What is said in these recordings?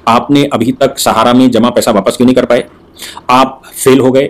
आपने अभी तक सहारा में जमा पैसा वापस क्यों नहीं कर पाए? आप फेल हो गए,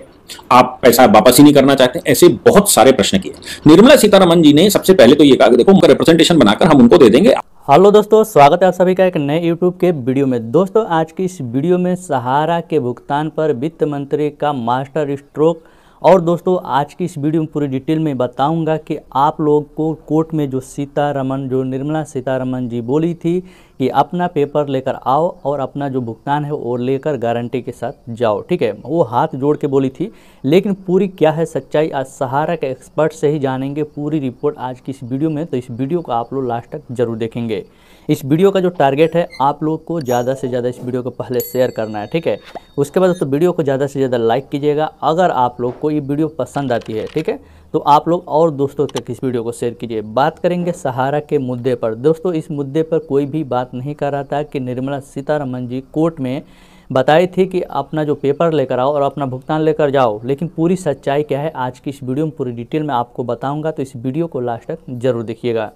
आप पैसा वापस ही नहीं करना चाहते? ऐसे बहुत सारे प्रश्न किए। निर्मला सीतारमण जी ने सबसे पहले तो ये कहा कि देखो उनका रिप्रेजेंटेशन बनाकर हम उनको दे देंगे। हेलो दोस्तों, स्वागत है आप सभी का एक नए यूट्यूब के वीडियो में। दोस्तों आज की इस वीडियो में सहारा के भुगतान पर वित्त मंत्री का मास्टर स्ट्रोक, और दोस्तों आज की इस वीडियो में पूरी डिटेल में बताऊंगा कि आप लोग को कोर्ट में जो निर्मला सीतारमण जी बोली थी कि अपना पेपर लेकर आओ और अपना जो भुगतान है वो लेकर गारंटी के साथ जाओ, ठीक है, वो हाथ जोड़ के बोली थी। लेकिन पूरी क्या है सच्चाई आज सहारा के एक्सपर्ट से ही जानेंगे पूरी रिपोर्ट आज की इस वीडियो में। तो इस वीडियो को आप लोग लास्ट तक जरूर देखेंगे। इस वीडियो का जो टारगेट है आप लोग को ज़्यादा से ज़्यादा इस वीडियो को पहले शेयर करना है, ठीक है। उसके बाद दोस्तों वीडियो को ज़्यादा से ज़्यादा लाइक कीजिएगा। अगर आप लोग को ये वीडियो पसंद आती है, ठीक है, तो आप लोग और दोस्तों तक इस वीडियो को शेयर कीजिए। बात करेंगे सहारा के मुद्दे पर। दोस्तों इस मुद्दे पर कोई भी बात नहीं कर रहा था कि निर्मला सीतारमण जी कोर्ट में बताई थी कि अपना जो पेपर लेकर आओ और अपना भुगतान लेकर जाओ। लेकिन पूरी सच्चाई क्या है आज की इस वीडियो में पूरी डिटेल में आपको बताऊंगा, तो इस वीडियो को लास्ट तक जरूर देखिएगा।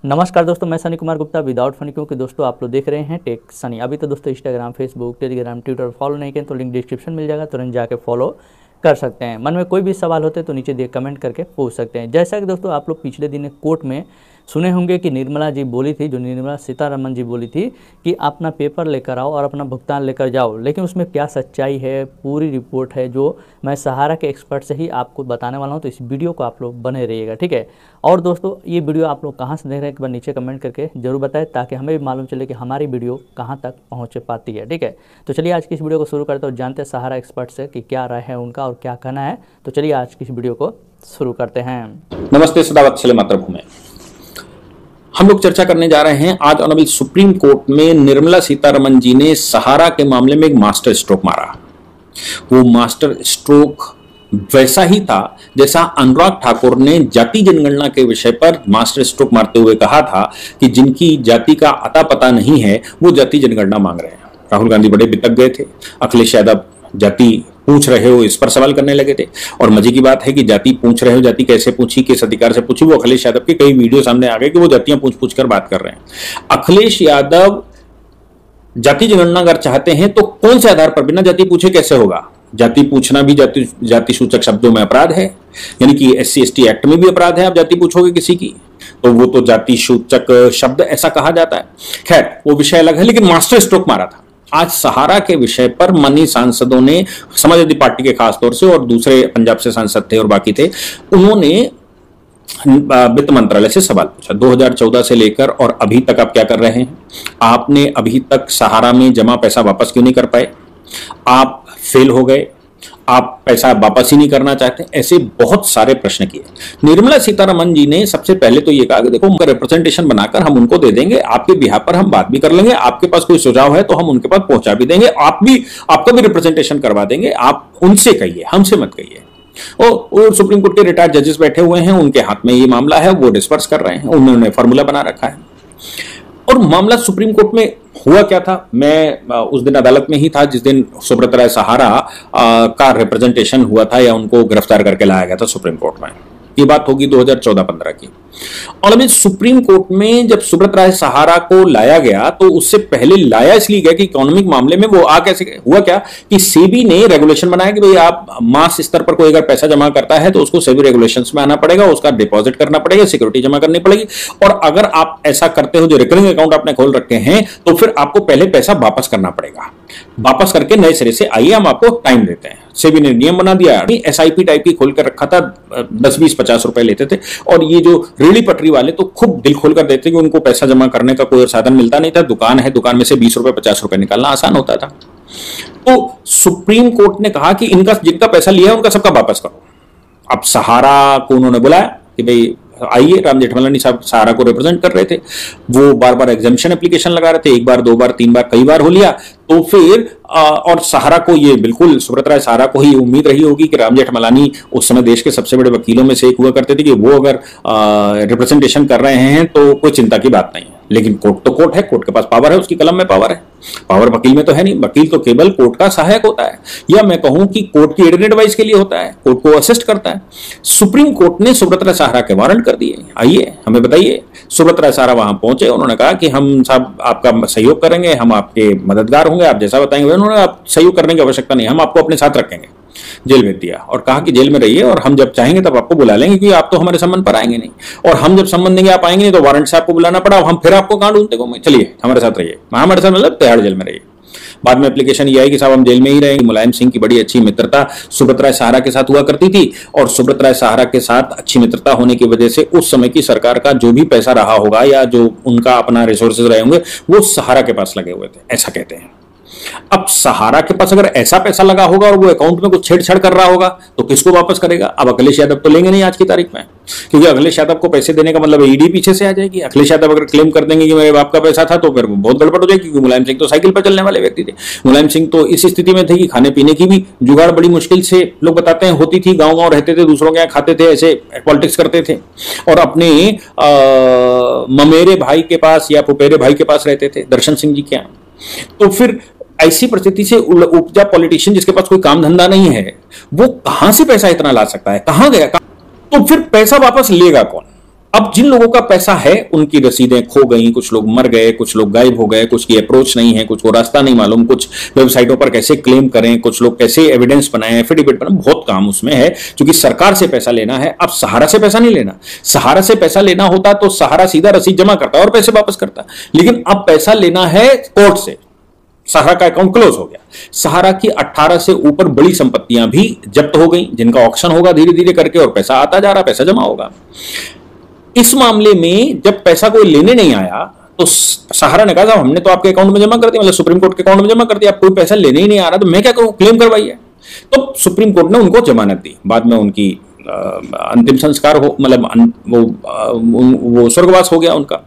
नमस्कार दोस्तों, मैं सनी कुमार गुप्ता विदाउट फनी, क्योंकि दोस्तों आप लोग देख रहे हैं टेक सनी। अभी तो दोस्तों Instagram, Facebook, Telegram, Twitter follow नहीं किए तो लिंक डिस्क्रिप्शन मिल जाएगा, तुरंत जाके फॉलो कर सकते हैं। मन में कोई भी सवाल होते तो नीचे दिए कमेंट करके पूछ सकते हैं। जैसा कि दोस्तों आप लोग पिछले दिन कोर्ट में सुने होंगे कि निर्मला सीतारमण जी बोली थी कि अपना पेपर लेकर आओ और अपना भुगतान लेकर जाओ। लेकिन उसमें क्या सच्चाई है पूरी रिपोर्ट है जो मैं सहारा के एक्सपर्ट से ही आपको बताने वाला हूं। तो इस वीडियो को आप लोग बने रहिएगा, ठीक है। और दोस्तों ये वीडियो आप लोग कहां से देख रहे हैं एक बार नीचे कमेंट करके जरूर बताएं, ताकि हमें भी मालूम चले कि हमारी वीडियो कहां तक पहुंच पाती है, ठीक है। तो चलिए आज की इस वीडियो को शुरू करते हैं और जानते हैं सहारा एक्सपर्ट से कि क्या राय है उनका और क्या कहना है। तो चलिए आज की इस वीडियो को शुरू करते हैं। नमस्ते, सदावत्सले मातृभूमि। हम लोग चर्चा करने जा रहे हैं आज ऑनरेबल सुप्रीम कोर्ट में निर्मला सीतारमण जी ने सहारा के मामले में एक मास्टर स्ट्रोक मारा। वो मास्टर स्ट्रोक वैसा ही था जैसा अनुराग ठाकुर ने जाति जनगणना के विषय पर मास्टर स्ट्रोक मारते हुए कहा था कि जिनकी जाति का अता पता नहीं है वो जाति जनगणना मांग रहे हैं। राहुल गांधी बड़े बितक गए थे, अखिलेश यादव जाति पूछ रहे हो इस पर सवाल करने लगे थे। और मजे की बात है कि जाति पूछ रहे हो, जाति कैसे पूछी, किस अधिकार से पूछी, वो अखिलेश यादव के कई वीडियो सामने आ गए कि वो जातियां पूछ पूछ कर बात कर रहे हैं। अखिलेश यादव जाति जनगणना अगर चाहते हैं तो कौन से आधार पर, बिना जाति पूछे कैसे होगा? जाति पूछना भी जाति सूचक शब्दों में अपराध है, यानी कि SC/ST एक्ट में भी अपराध है। आप जाति पूछोगे किसी की तो वो तो जाति सूचक शब्द ऐसा कहा जाता है। खैर वो विषय अलग है, लेकिन मास्टर स्ट्रोक मारा था। आज सहारा के विषय पर माननीय सांसदों ने, समाजवादी पार्टी के खासतौर से और दूसरे पंजाब से सांसद थे और बाकी थे, उन्होंने वित्त मंत्रालय से सवाल पूछा 2014 से लेकर और अभी तक आप क्या कर रहे हैं? आपने अभी तक सहारा में जमा पैसा वापस क्यों नहीं कर पाए? आप फेल हो गए, आप पैसा वापस ही नहीं करना चाहते? ऐसे बहुत सारे प्रश्न किए। निर्मला सीतारमण जी ने सबसे पहले तो ये कहा कि देखो उनका रिप्रेजेंटेशन बनाकर हम उनको दे देंगे, आपके बिहाफ पर हम बात भी कर लेंगे, आपके पास कोई सुझाव है तो हम उनके पास पहुंचा भी देंगे, आपका भी रिप्रेजेंटेशन करवा देंगे, आप उनसे कहिए, हमसे मत कहिए। और सुप्रीम कोर्ट के रिटायर्ड जजेस बैठे हुए हैं, उनके हाथ में ये मामला है, वो डिस्पर्स कर रहे हैं, उन्होंने फॉर्मूला बना रखा है। और मामला सुप्रीम कोर्ट में हुआ क्या था? मैं उस दिन अदालत में ही था जिस दिन सुब्रत राय सहारा का रिप्रेजेंटेशन हुआ था या उनको गिरफ्तार करके लाया गया था सुप्रीम कोर्ट में। ये बात होगी 2014-15 की। और अभी सुप्रीम कोर्ट में जब सुब्रत राय सहारा को लाया गया तो उससे पहले लाया इसलिए गया कि इकोनॉमिक मामले में वो कैसे हुआ क्या कि सेबी ने रेगुलेशन बनाया कि भाई आप मास स्तर पर कोई अगर पैसा जमा करता है तो उसको सेबी रेगुलेशंस में आना पड़ेगा, उसका डिपॉजिट करना पड़ेगा, सिक्योरिटी जमा करनी पड़ेगी। और अगर आप ऐसा करते हो, जो रिकरिंग अकाउंट आपने खोल रखे हैं, तो फिर आपको पहले पैसा वापस करना पड़ेगा। वापस करके नए सिरे से आइए, हम आपको टाइम देते हैं। सेबी ने नियम बना दिया। SIP टाइप की खोल कर रखा था, 10, 20, 50 रुपए लेते थे। और ये जो रेली पटरी वाले तो खूब दिल खोल कर देते कि उनको पैसा जमा करने का कोई साधन मिलता नहीं था। दुकान है, दुकान में से 20 रुपए 50 रुपए निकालना आसान होता था। तो सुप्रीम कोर्ट ने कहा कि जिनका पैसा लिया है उनका सबका वापस करो। अब सहारा को उन्होंने बुलाया कि भाई आइए। राम जेठमलानी साहब सहारा को रिप्रेजेंट कर रहे थे, वो बार बार एग्जामिशन एप्लीकेशन लगा रहे थे, एक बार, दो बार, तीन बार, कई बार हो लिया। तो फिर और सहारा को ये बिल्कुल, सुब्रत राय सहारा को ही उम्मीद रही होगी कि राम जेठमलानी उस समय देश के सबसे बड़े वकीलों में से एक हुआ करते थे कि वो अगर रिप्रेजेंटेशन कर रहे हैं तो कोई चिंता की बात नहीं है। लेकिन कोर्ट तो कोर्ट है, कोर्ट के पास पावर है, उसकी कलम में पावर है, पावर वकील में तो है नहीं। वकील तो केवल कोर्ट का सहायक होता है, या मैं कहूं कि कोर्ट की एडेड एडवाइस के लिए होता है, कोर्ट को असिस्ट करता है। सुप्रीम कोर्ट ने सुब्रत राय सहारा के वारंट कर दिए, आइए हमें बताइए। सुब्रत राय सहारा वहां पहुंचे, उन्होंने कहा कि हम साहब आपका सहयोग करेंगे, हम आपके मददगार होंगे, होंगे, आप जैसा बताएंगे। उन्होंने आप सहयोग करने की आवश्यकता नहीं, हम आपको अपने साथ रखेंगे। जेल भेज दिया और कहा कि जेल में रहिए और हम जब चाहेंगे तब आपको बुला लेंगे, क्योंकि आप तो हमारे संबंध पर आएंगे नहीं, और हम जब संबंध देंगे आप आएंगे नहीं, तो वारंट से आपको बुलाना पड़ा, हम फिर आपको कहां ढूंढते घूमें, चलिए हमारे साथ रहिए। हमारे साथ मतलब तिहाड़ जेल में रहिए। बाद में एप्लीकेशन ये आई कि साहब हम जेल में ही रहेंगे। मुलायम सिंह की बड़ी अच्छी मित्रता सुब्रत राय सहारा के साथ हुआ करती थी, और सुब्रत राय सहारा के साथ अच्छी मित्रता होने की वजह से उस समय की सरकार का जो भी पैसा रहा होगा या जो उनका अपना रिसोर्सेज रहे होंगे वो सहारा के पास लगे हुए थे, ऐसा कहते हैं। अब सहारा के पास अगर ऐसा पैसा लगा होगा और वो अकाउंट में कुछ छेड़छाड़ कर रहा होगा तो किसको वापस करेगा? अब अखिलेश यादव तो लेंगे नहीं आज की तारीख में, क्योंकि अखिलेश यादव को पैसे देने का मतलब ईडी पीछे से आ जाएगी। अखिलेश यादव अगर क्लेम कर देंगे कि मेरे बाप का पैसा था तो फिर बहुत गड़बड़ हो जाएगी, क्योंकि मुलायम सिंह तो साइकिल पर चलने वाले व्यक्ति थे। मुलायम सिंह तो इस स्थिति में थे कि खाने पीने की भी जुगाड़ बड़ी मुश्किल से लोग बताते हैं होती थी, गाँव गाँव रहते थे, दूसरों के यहाँ खाते थे, ऐसे पॉलिटिक्स करते थे, और अपने ममेरे भाई के पास या पुपेरे भाई के पास रहते थे, दर्शन सिंह जी के यहाँ। तो फिर ऐसी परिस्थिति से उपजा पॉलिटिशियन जिसके पास कोई काम धंधा नहीं है, वो कहां से पैसा इतना ला सकता है? कहां गया? तो फिर पैसा वापस लेगा कौन? अब जिन लोगों का पैसा है उनकी रसीदें खो गई, कुछ लोग मर गए, कुछ लोग गायब हो गए, कुछ की अप्रोच नहीं है, कुछ को रास्ता नहीं मालूम, कुछ वेबसाइटों पर कैसे क्लेम करें, कुछ लोग कैसे एविडेंस बनाएं, एफिडेविट बनाएं, बहुत काम उसमें है। क्योंकि सरकार से पैसा लेना है, अब सहारा से पैसा नहीं लेना। सहारा से पैसा लेना होता तो सहारा सीधा रसीद जमा करता और पैसे वापस करता, लेकिन अब पैसा लेना है कोर्ट से। सहारा का अकाउंट क्लोज हो गया। सहारा की 18 से ऊपर बड़ी संपत्तियां भी जब्त हो गई, जिनका ऑक्शन होगा धीरे धीरे करके, और पैसा आता जा रहा, पैसा जमा होगा। इस मामले में जब पैसा कोई लेने नहीं आया तो सहारा ने कहा हमने तो आपके अकाउंट में जमा कर दिया, मतलब सुप्रीम कोर्ट के अकाउंट में जमा कर दिया, अब कोई पैसा लेने ही नहीं आ रहा तो मैं क्या करूं, क्लेम करवाइए। तो सुप्रीम कोर्ट ने उनको जमानत दी। बाद में उनकी अंतिम संस्कार हो, मतलब वो स्वर्गवास हो गया उनका।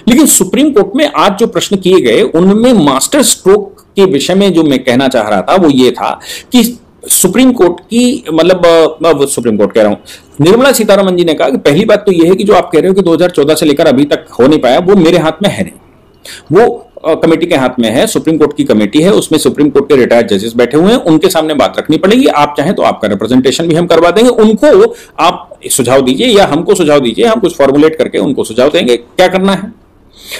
लेकिन सुप्रीम कोर्ट में आज जो प्रश्न किए गए उनमें मास्टर स्ट्रोक के विषय में जो मैं कहना चाह रहा था वो ये था कि सुप्रीम कोर्ट की, मतलब सुप्रीम कोर्ट कह रहा हूं, निर्मला सीतारमण जी ने कहा कि पहली बात तो यह है कि जो आप कह रहे हो कि 2014 से लेकर अभी तक हो नहीं पाया, वो मेरे हाथ में है नहीं, वो कमेटी के हाथ में है। सुप्रीम कोर्ट की कमेटी है, उसमें सुप्रीम कोर्ट के रिटायर्ड जजेस बैठे हुए हैं, उनके सामने बात रखनी पड़ेगी। आप चाहें तो आपका रिप्रेजेंटेशन भी हम करवा देंगे, उनको आप सुझाव दीजिए या हमको सुझाव दीजिए, हम कुछ फॉर्मुलेट करके उनको सुझाव देंगे क्या करना है।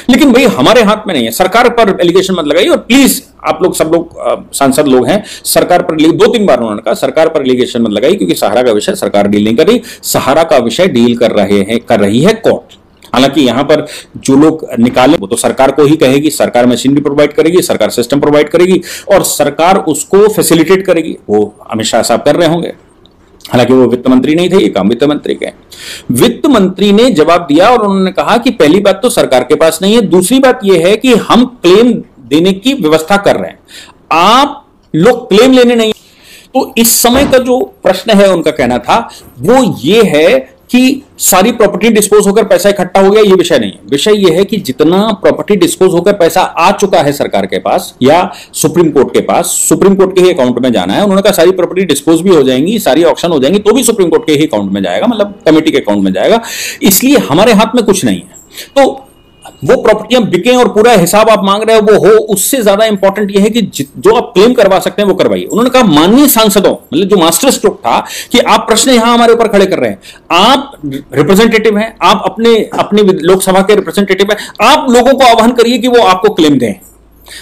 लेकिन भाई हमारे हाथ में नहीं है, सरकार पर एलिगेशन मत लगाइए, और प्लीज आप लोग सब लोग सांसद लोग हैं, सरकार पर 2-3 बार उन्होंने कहा सरकार पर एलिगेशन मत लगाइए, क्योंकि सहारा का विषय सरकार डील नहीं कर रही, सहारा का विषय डील कर रही है कोर्ट। हालांकि यहां पर जो लोग निकाले वो तो सरकार को ही कहेगी, सरकार मशीनरी प्रोवाइड करेगी, सरकार सिस्टम प्रोवाइड करेगी और सरकार उसको फैसिलिटेट करेगी। वो अमित शाह साहब कर रहे होंगे, हालांकि वो वित्त मंत्री नहीं थे, ये काम वित्त मंत्री के। वित्त मंत्री ने जवाब दिया और उन्होंने कहा कि पहली बात तो सरकार के पास नहीं है, दूसरी बात यह है कि हम क्लेम देने की व्यवस्था कर रहे हैं, आप लोग क्लेम लेने नहीं। तो इस समय का जो प्रश्न है उनका कहना था वो ये है कि सारी प्रॉपर्टी डिस्पोज होकर पैसा इकट्ठा हो गया, ये विषय नहीं है। विषय ये है कि जितना प्रॉपर्टी डिस्पोज होकर पैसा आ चुका है सरकार के पास या सुप्रीम कोर्ट के पास, सुप्रीम कोर्ट के ही अकाउंट में जाना है। उन्होंने कहा सारी प्रॉपर्टी डिस्पोज भी हो जाएंगी, सारी ऑक्शन हो जाएंगी, तो भी सुप्रीम कोर्ट के ही अकाउंट में जाएगा, मतलब कमेटी के अकाउंट में जाएगा, इसलिए हमारे हाथ में कुछ नहीं है। तो वो प्रॉपर्टियां बिकें और पूरा हिसाब आप मांग रहे हो वो हो, उससे ज्यादा इंपॉर्टेंट ये है कि जो आप क्लेम करवा सकते हैं वो करवाइए। उन्होंने कहा माननीय सांसदों, मतलब जो मास्टर स्ट्रोक था कि आप प्रश्न यहां हमारे ऊपर खड़े कर रहे हैं, आप रिप्रेजेंटेटिव हैं, आप अपने लोकसभा के रिप्रेजेंटेटिव हैं, आप लोगों को आह्वान करिए कि वो आपको क्लेम दें।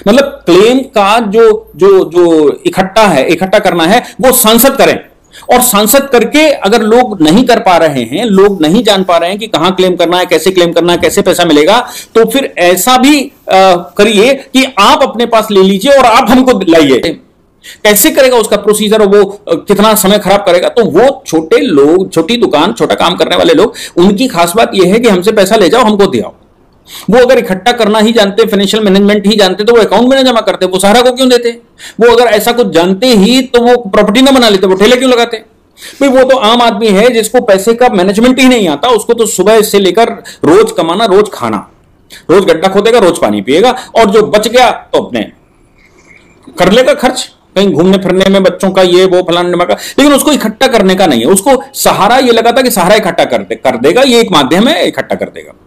मतलब क्लेम का जो इकट्ठा करना है वो सांसद करें, और सांसद करके अगर लोग नहीं कर पा रहे हैं, लोग नहीं जान पा रहे हैं कि कहां क्लेम करना है, कैसे क्लेम करना है, कैसे पैसा मिलेगा, तो फिर ऐसा भी करिए कि आप अपने पास ले लीजिए और आप हमको लाइए। कैसे करेगा उसका प्रोसीजर, वो कितना समय खराब करेगा। तो वो छोटे लोग, छोटी दुकान, छोटा काम करने वाले लोग, उनकी खास बात यह है कि हमसे पैसा ले जाओ, हमको दियाओ। वो अगर इकट्ठा करना ही जानते, फाइनेंशियल मैनेजमेंट ही जानते, तो वो अकाउंट में ना जमा करते, वो सहारा को क्यों देते। वो अगर ऐसा कुछ जानते ही तो वो प्रॉपर्टी ना बना लेते, वो ठेले क्यों लगाते। भाई वो तो आम आदमी है जिसको पैसे का मैनेजमेंट ही नहीं आता, उसको तो सुबह से लेकर रोज कमाना, रोज खाना, रोज गड्ढा खोदेगा, रोज पानी पिएगा, और जो बच गया तो अपने कर लेगा खर्च, कहीं घूमने फिरने में, बच्चों का ये वो फलाने का, लेकिन उसको इकट्ठा करने का नहीं है। उसको सहारा ये लगा था कि सहारा इकट्ठा कर देगा, ये एक माध्यम है, इकट्ठा कर देगा।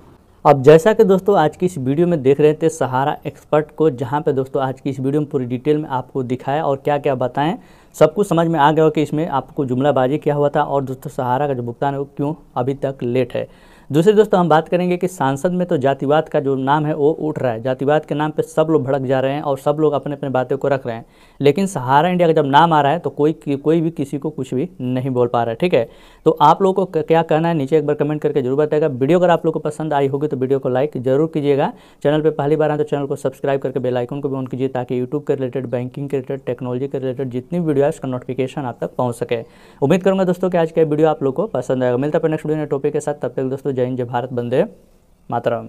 अब जैसा कि दोस्तों आज की इस वीडियो में देख रहे थे सहारा एक्सपर्ट को, जहां पे दोस्तों आज की इस वीडियो में पूरी डिटेल में आपको दिखाया और क्या क्या बताएं, सब कुछ समझ में आ गया हो कि इसमें आपको जुमलाबाजी क्या हुआ था और दोस्तों सहारा का जो भुगतान है वो क्यों अभी तक लेट है। दूसरे दोस्तों हम बात करेंगे कि सांसद में तो जातिवाद का जो नाम है वो उठ रहा है, जातिवाद के नाम पे सब लोग भड़क जा रहे हैं और सब लोग अपने अपने बातों को रख रहे हैं, लेकिन सहारा इंडिया का जब नाम आ रहा है तो कोई भी किसी को कुछ भी नहीं बोल पा रहा है। ठीक है, तो आप लोगों को क्या कहना है नीचे एक बार कमेंट करके जरूर बताएगा। वीडियो अगर आप लोग को पसंद आई होगी तो वीडियो को लाइक जरूर कीजिएगा। चैनल पर पहली बार आए तो चैनल को सब्सक्राइब करके बेल आइकन को भी ऑन कीजिए, ताकि यूट्यूब के रिलेटेड, बैंकिंग के रिलेटेड, टेक्नोलॉजी के रिलेटेड जितनी वीडियो है उसका नोटिफिकेशन आप तक पहुँच सके। उम्मीद करूँगा दोस्तों कि आज का वीडियो आप लोग को पसंद आएगा। मिलता है नेक्स्ट वीडियो नए टॉपिक के साथ, तब तक दोस्तों जय हिंद, जय भारत, वंदे मातरम।